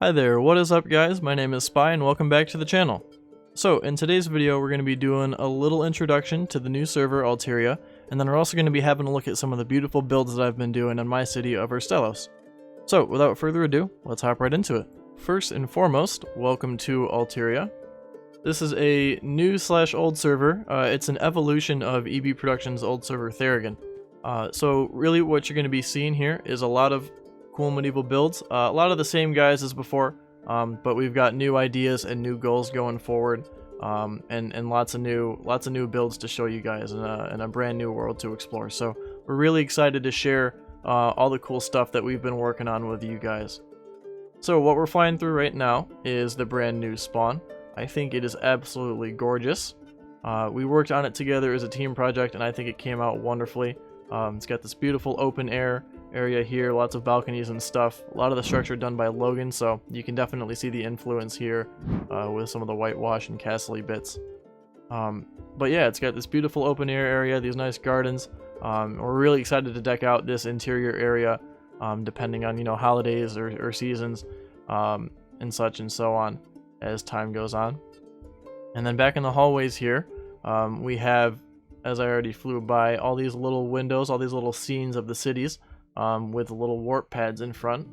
Hi there, what is up guys? My name is Spy and welcome back to the channel. So in today's video we're going to be doing a little introduction to the new server Alteria, and then we're also going to be having a look at some of the beautiful builds that I've been doing in my city of Erstellos. So without further ado, let's hop right into it. First and foremost, welcome to Altyria. This is a new / old server. It's an evolution of EB Productions' old server Therigan. So really what you're going to be seeing here is a lot of cool medieval builds, a lot of the same guys as before, but we've got new ideas and new goals going forward, and lots of new builds to show you guys, and a brand new world to explore. So we're really excited to share all the cool stuff that we've been working on with you guys. So what we're flying through right now is the brand new spawn. I think it is absolutely gorgeous. We worked on it together as a team project, and I think it came out wonderfully. It's got this beautiful open air area here, lots of balconies and stuff. A lot of the structure done by Logan, so you can definitely see the influence here with some of the whitewash and castle-y bits. But yeah, it's got this beautiful open air area, these nice gardens. We're really excited to deck out this interior area, depending on, holidays or seasons, and such and so on as time goes on. And then back in the hallways here, we have, as I already flew by, all these little windows, all these little scenes of the cities, with little warp pads in front,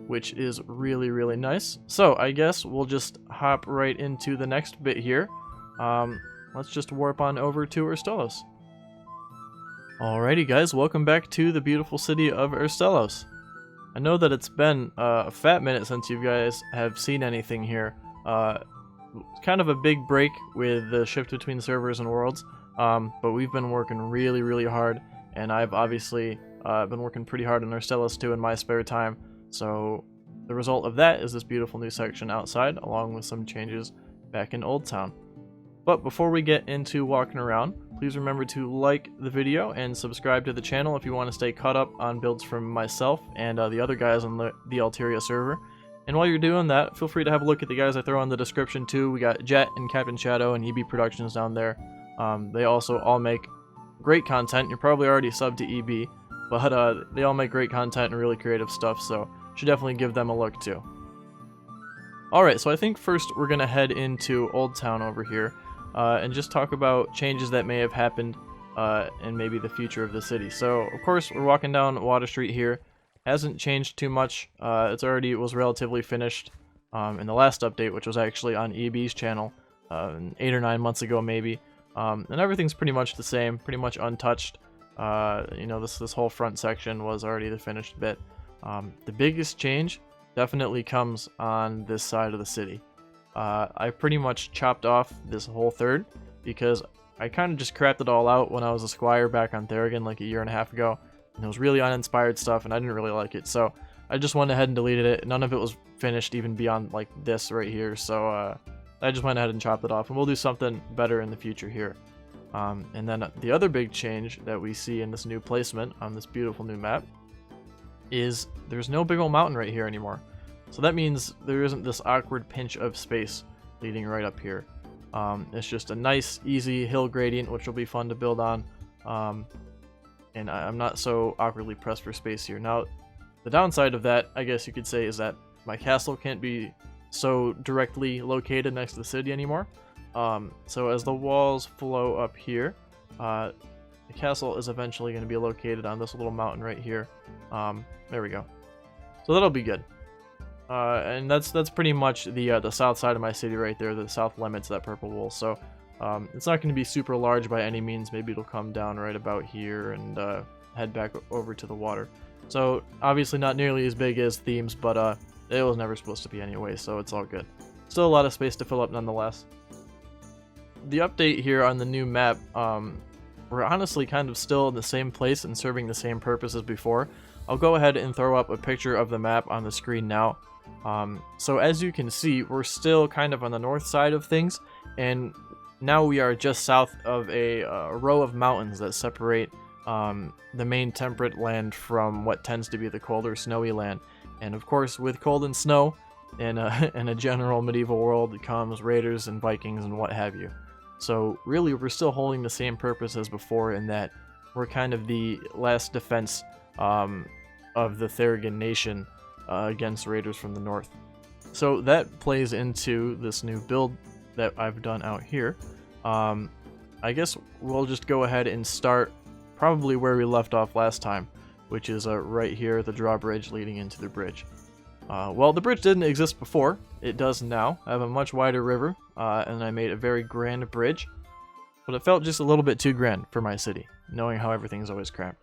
which is really, really nice. So I guess we'll just hop right into the next bit here. Let's just warp on over to Erstellos. Alrighty guys, welcome back to the beautiful city of Erstellos. I know that it's been a fat minute since you guys have seen anything here. Kind of a big break with the shift between servers and worlds, but we've been working really, really hard, and I've obviously been working pretty hard on Erstellos too in my spare time. So the result of that is this beautiful new section outside, along with some changes back in Old Town. But before we get into walking around, please remember to like the video and subscribe to the channel if you want to stay caught up on builds from myself and the other guys on the Altyria server. And while you're doing that, feel free to have a look at the guys I throw in the description too. We got Jet and Captain Shadow and EB Productions down there. They also all make great content. You're probably already subbed to EB, but they all make great content and really creative stuff, so should definitely give them a look too. Alright, so I think first we're going to head into Old Town over here, and just talk about changes that may have happened and maybe the future of the city. So, of course, we're walking down Water Street here. Hasn't changed too much. It was relatively finished in the last update, which was actually on EB's channel 8 or 9 months ago maybe. And everything's pretty much the same, pretty much untouched. This whole front section was already the finished bit. The biggest change definitely comes on this side of the city. I pretty much chopped off this whole third because I kind of just crapped it all out when I was a squire back on Therigan like a year and a half ago. And it was really uninspired stuff and I didn't really like it, so I just went ahead and deleted it. None of it was finished even beyond like this right here, so I just went ahead and chopped it off, and we'll do something better in the future here. And then the other big change that we see in this new placement on this beautiful new map is there's no big old mountain right here anymore. So that means there isn't this awkward pinch of space leading right up here. It's just a nice, easy hill gradient, which will be fun to build on. And I'm not so awkwardly pressed for space here. Now, the downside of that, I guess you could say, is that my castle can't be so directly located next to the city anymore. So as the walls flow up here, the castle is eventually going to be located on this little mountain right here. There we go. So that'll be good. And that's pretty much the south side of my city right there, the south limits of that purple wool. So it's not going to be super large by any means. Maybe it'll come down right about here and head back over to the water. So obviously not nearly as big as Themes, but it was never supposed to be anyway, so it's all good. Still a lot of space to fill up nonetheless. The update here on the new map, we're honestly kind of still in the same place and serving the same purpose as before. I'll go ahead and throw up a picture of the map on the screen now. So as you can see, we're still kind of on the north side of things, and now we are just south of a row of mountains that separate the main temperate land from what tends to be the colder, snowy land. And of course, with cold and snow in a general medieval world comes raiders and Vikings and what have you. So really, we're still holding the same purpose as before in that we're kind of the last defense of the Therigan nation against raiders from the north. So that plays into this new build that I've done out here. I guess we'll just go ahead and start probably where we left off last time, which is right here, the drawbridge leading into the bridge. Well, the bridge didn't exist before. It does now. I have a much wider river, and I made a very grand bridge, but it felt just a little bit too grand for my city, knowing how everything's always cramped.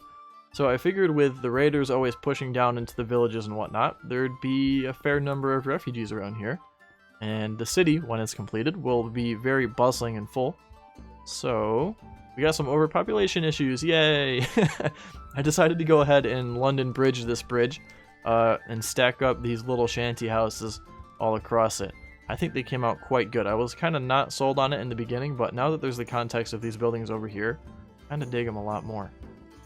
So I figured with the raiders always pushing down into the villages and whatnot, there'd be a fair number of refugees around here, and the city, when it's completed, will be very bustling and full. So we got some overpopulation issues, yay! I decided to go ahead and London Bridge this bridge, and stack up these little shanty houses all across it. I think they came out quite good. I was kind of not sold on it in the beginning, but now that there's the context of these buildings over here, I kind of dig them a lot more.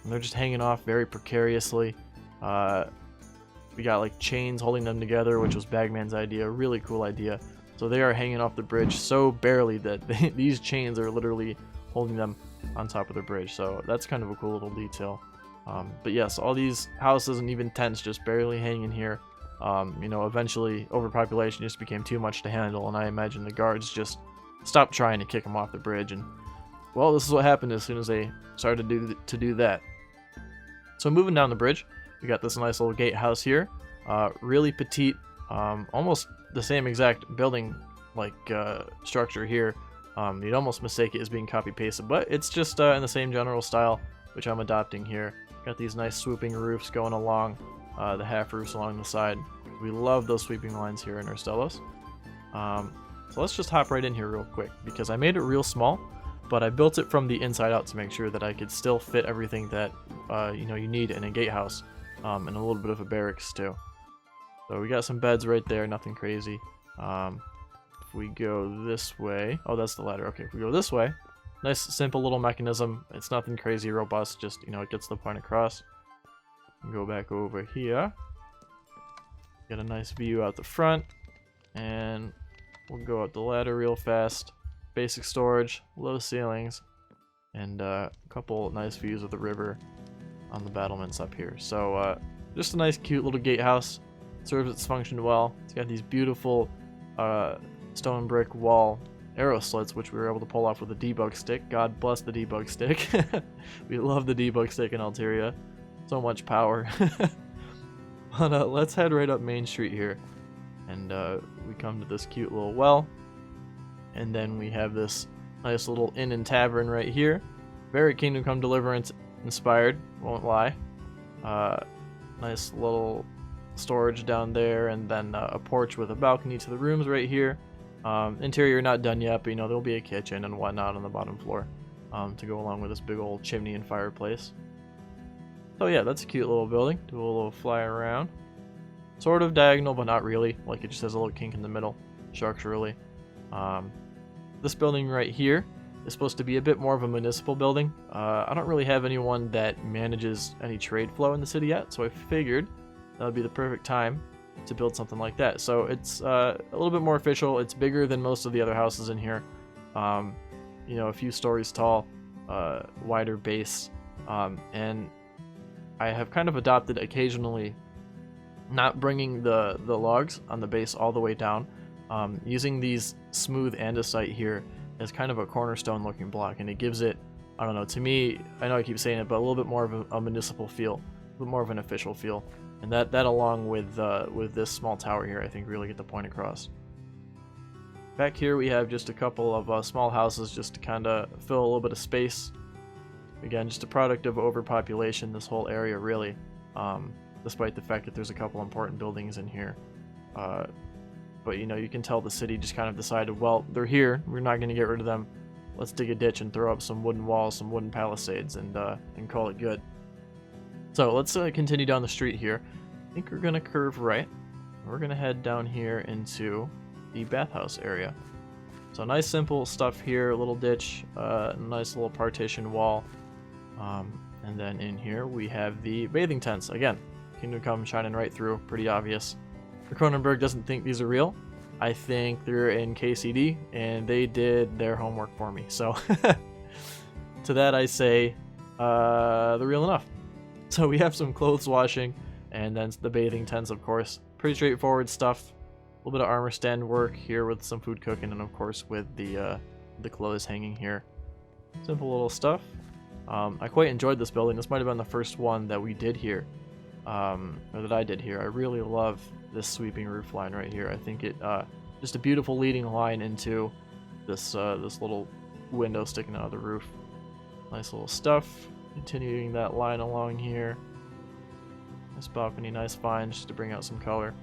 And they're just hanging off very precariously. We got like chains holding them together, which was Bagman's idea. Really cool idea. So they are hanging off the bridge so barely that these chains are literally holding them on top of the bridge. So that's kind of a cool little detail. But yes, all these houses and even tents just barely hanging here. You know, eventually overpopulation just became too much to handle, and I imagine the guards just stopped trying to kick them off the bridge. And well, this is what happened as soon as they started to do that. So moving down the bridge, we got this nice little gatehouse here. Really petite, almost the same exact building like structure here. You'd almost mistake it as being copy pasted, but it's just in the same general style, which I'm adopting here. Got these nice swooping roofs going along, the half roofs along the side. We love those sweeping lines here in Erstellos. So let's just hop right in here real quick, because I made it real small, but I built it from the inside out to make sure that I could still fit everything that you know, you need in a gatehouse, and a little bit of a barracks too. So we got some beds right there, nothing crazy. If we go this way, oh, that's the ladder. Okay, if we go this way, nice simple little mechanism. It's nothing crazy robust, just, you know, it gets the point across. Go back over here, get a nice view out the front, and we'll go up the ladder real fast. Basic storage, low ceilings, and a couple nice views of the river on the battlements up here. So just a nice cute little gatehouse. Serves its function well. It's got these beautiful stone brick wall arrow slits, which we were able to pull off with a debug stick. God bless the debug stick. We love the debug stick in Alteria. So much power. But let's head right up Main Street here, and we come to this cute little well, and then we have this nice little inn and tavern right here. Very Kingdom Come Deliverance inspired, won't lie. Nice little storage down there, and then a porch with a balcony to the rooms right here. Interior not done yet, but you know, there'll be a kitchen and whatnot on the bottom floor to go along with this big old chimney and fireplace. So yeah, that's a cute little building. Do a little fly around. Sort of diagonal, but not really. Like, it just has a little kink in the middle, structurally. This building right here is supposed to be a bit more of a municipal building. I don't really have anyone that manages any trade flow in the city yet, so I figured that would be the perfect time to build something like that. So it's a little bit more official. It's bigger than most of the other houses in here. You know, a few stories tall, wider base, and I have kind of adopted occasionally not bringing the logs on the base all the way down, using these smooth andesite here as kind of a cornerstone looking block, and it gives it, I don't know, to me, I know I keep saying it, but a little bit more of a municipal feel, a bit more of an official feel, and that along with this small tower here, I think really get the point across. Back here we have just a couple of small houses just to kind of fill a little bit of space. Again, just a product of overpopulation, this whole area really, despite the fact that there's a couple important buildings in here. But you know, you can tell the city just kind of decided, well, they're here, we're not going to get rid of them. Let's dig a ditch and throw up some wooden walls, some wooden palisades, and call it good. So let's continue down the street here. I think we're going to curve right. We're going to head down here into the bathhouse area. So nice simple stuff here, a little ditch, nice little partition wall. And then in here we have the bathing tents. Again, Kingdom Come shining right through, pretty obvious. The Cronenberg doesn't think these are real. I think they're in KCD, and they did their homework for me. So to that I say, they're real enough. So we have some clothes washing, and then the bathing tents, of course. pretty straightforward stuff. A little bit of armor stand work here with some food cooking, and of course with the clothes hanging here. Simple little stuff. I quite enjoyed this building. This might have been the first one that we did here, or that I did here. I really love this sweeping roof line right here. I think it just a beautiful leading line into this this little window sticking out of the roof. Nice little stuff. Continuing that line along here. Nice balcony, nice vines just to bring out some color.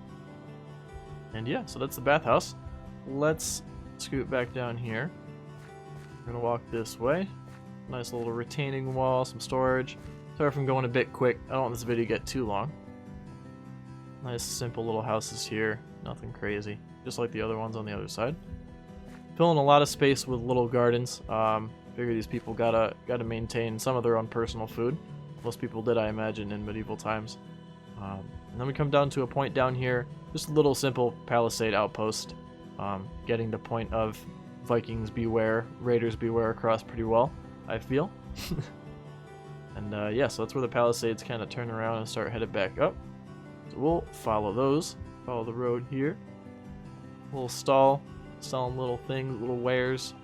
And yeah, so that's the bathhouse. Let's scoot back down here. We're gonna walk this way. Nice little retaining wall, some storage. Sorry if I'm going a bit quick. I don't want this video to get too long. Nice simple little houses here. Nothing crazy. Just like the other ones on the other side. Filling a lot of space with little gardens. Figure these people gotta maintain some of their own personal food. Most people did, I imagine, in medieval times. And then we come down to a point down here. Just a little simple palisade outpost. Getting the point of Vikings beware, Raiders beware across pretty well, I feel. And yeah, so that's where the palisades kind of turn around and start headed back up. So we'll follow those. Follow the road here. Little stall, selling little things, little wares.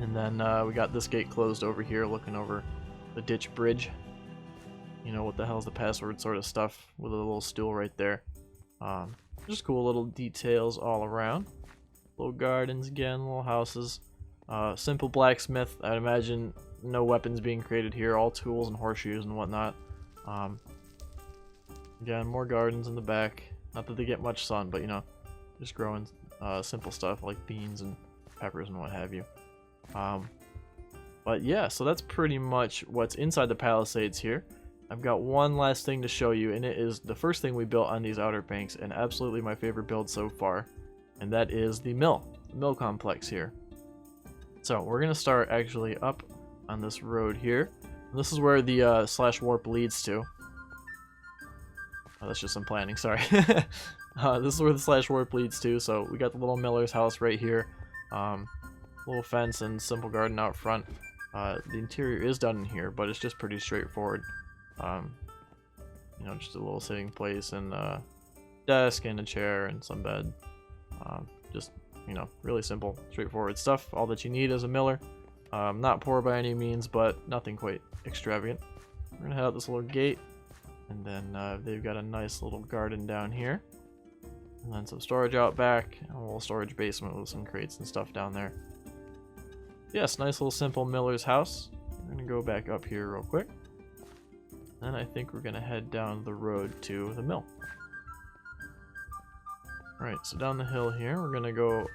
And then we got this gate closed over here, looking over the ditch bridge. You know, what the hell's the password sort of stuff, with a little stool right there. Just cool little details all around. Little gardens again, little houses. Simple blacksmith. I'd imagine no weapons being created here, all tools and horseshoes and whatnot. Again, more gardens in the back. Not that they get much sun, but you know, just growing simple stuff like beans and peppers and what have you. But yeah, so that's pretty much what's inside the palisades here. I've got one last thing to show you, and it is the first thing we built on these Outer Banks, and absolutely my favorite build so far, and that is the mill complex here. So we're gonna start actually up on this road here, and this is where the slash warp leads to. Oh, that's just some planning, sorry. This is where the slash warp leads to. So we got the little miller's house right here, little fence and simple garden out front. The interior is done in here, but it's just pretty straightforward. You know, just a little sitting place and a desk and a chair and some bed. Just, you know, really simple, straightforward stuff. All that you need as a miller. Not poor by any means, but nothing quite extravagant. We're gonna head out this little gate, and then they've got a nice little garden down here, and then some storage out back, and a little storage basement with some crates and stuff down there. Yes, nice little simple miller's house. We're gonna go back up here real quick. And I think we're gonna head down the road to the mill. Alright, so down the hill here, we're gonna go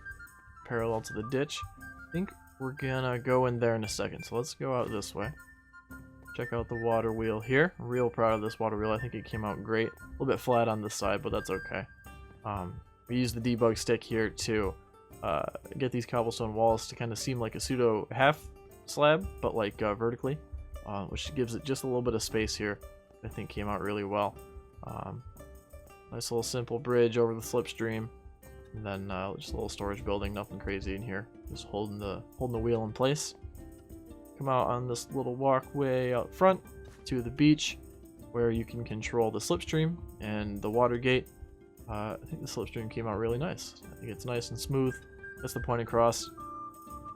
parallel to the ditch. I think we're gonna go in there in a second, so let's go out this way. Check out the water wheel here. I'm real proud of this water wheel. I think it came out great. A little bit flat on this side, but that's okay. We use the debug stick here to get these cobblestone walls to kind of seem like a pseudo half slab, but like vertically. Which gives it just a little bit of space here. I think came out really well. Nice little simple bridge over the slipstream, and then just a little storage building. Nothing crazy in here. Just holding the wheel in place. Come out on this little walkway out front to the beach, where you can control the slipstream and the water gate. I think the slipstream came out really nice. I think it's nice and smooth. That's the point across.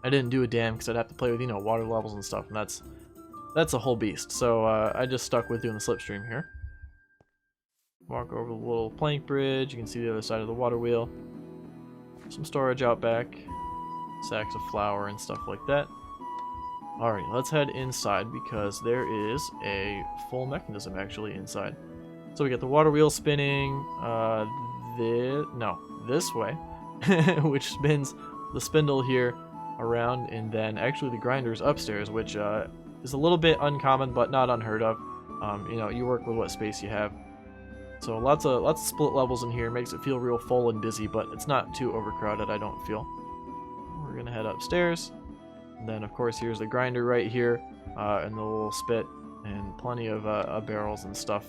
I didn't do a dam because I'd have to play with, you know, water levels and stuff, and that's a whole beast, so I just stuck with doing the slipstream here. Walk over the little plank bridge, you can see the other side of the water wheel. Some storage out back, sacks of flour and stuff like that. Alright, let's head inside because there is a full mechanism actually inside. So we got the water wheel spinning, this way, which spins the spindle here around, and then actually the grinder's upstairs, which is a little bit uncommon, but not unheard of. You know, you work with what space you have. So lots of split levels in here, makes it feel real full and busy, but it's not too overcrowded, I don't feel. We're gonna head upstairs, and then of course here's the grinder right here, and the little spit, and plenty of barrels and stuff,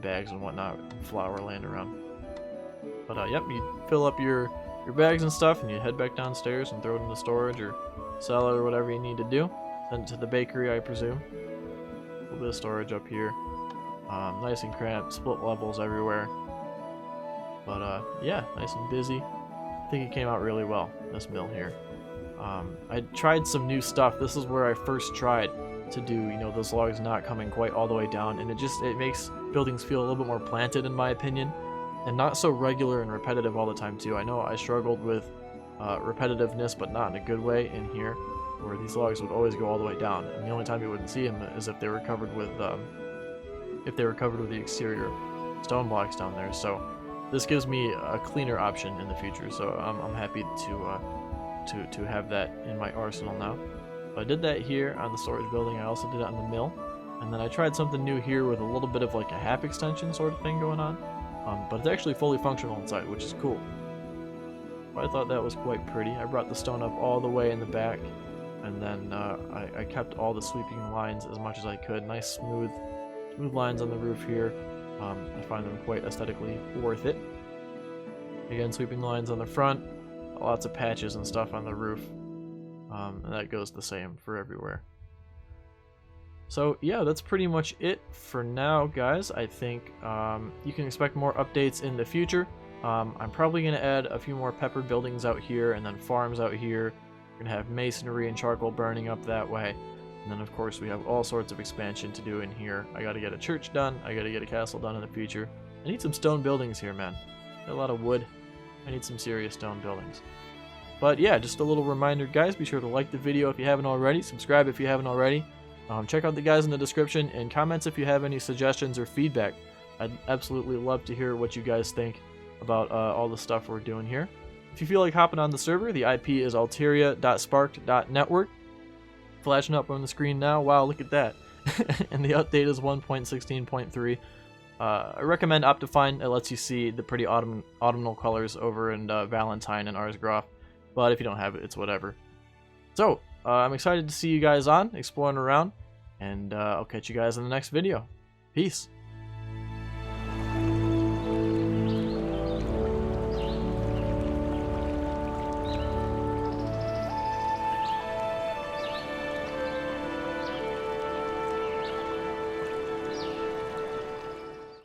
bags and whatnot, and flour laying around. But yep, you fill up your bags and stuff, and you head back downstairs and throw it in the storage or sell it or whatever you need to do. Send it to the bakery, I presume. A little bit of storage up here. Nice and cramped, split levels everywhere. But yeah, nice and busy. I think it came out really well, this mill here. I tried some new stuff. This is where I first tried to do, you know, those logs not coming quite all the way down, and it makes buildings feel a little bit more planted, in my opinion, and not so regular and repetitive all the time too. I know I struggled with repetitiveness, but not in a good way in here, where these logs would always go all the way down, and the only time you wouldn't see them is if they were covered with the exterior stone blocks down there. So this gives me a cleaner option in the future, so I'm happy to have that in my arsenal now. So I did that here on the storage building. I also did it on the mill, and then I tried something new here with a little bit of like a half extension sort of thing going on, but it's actually fully functional inside, which is cool. I thought that was quite pretty. I brought the stone up all the way in the back, and then I kept all the sweeping lines as much as I could. Nice smooth lines on the roof here. I find them quite aesthetically worth it. Again, sweeping lines on the front, lots of patches and stuff on the roof, and that goes the same for everywhere. So yeah, that's pretty much it for now, guys. I think you can expect more updates in the future. I'm probably going to add a few more pepper buildings out here, and then farms out here. We're going to have masonry and charcoal burning up that way. And then of course we have all sorts of expansion to do in here. I got to get a church done. I got to get a castle done in the future. I need some stone buildings here, man. Got a lot of wood. I need some serious stone buildings. But yeah, just a little reminder, guys. Be sure to like the video if you haven't already. Subscribe if you haven't already. Check out the guys in the description, and comments if you have any suggestions or feedback. I'd absolutely love to hear what you guys think about all the stuff we're doing here. If you feel like hopping on the server, the IP is alteria.sparked.network. Flashing up on the screen now. Wow, look at that. And the update is 1.16.3. I recommend Optifine. It lets you see the pretty autumnal colors over in Valentine and Arsgroth. But if you don't have it, it's whatever. So, I'm excited to see you guys on, exploring around. And I'll catch you guys in the next video. Peace.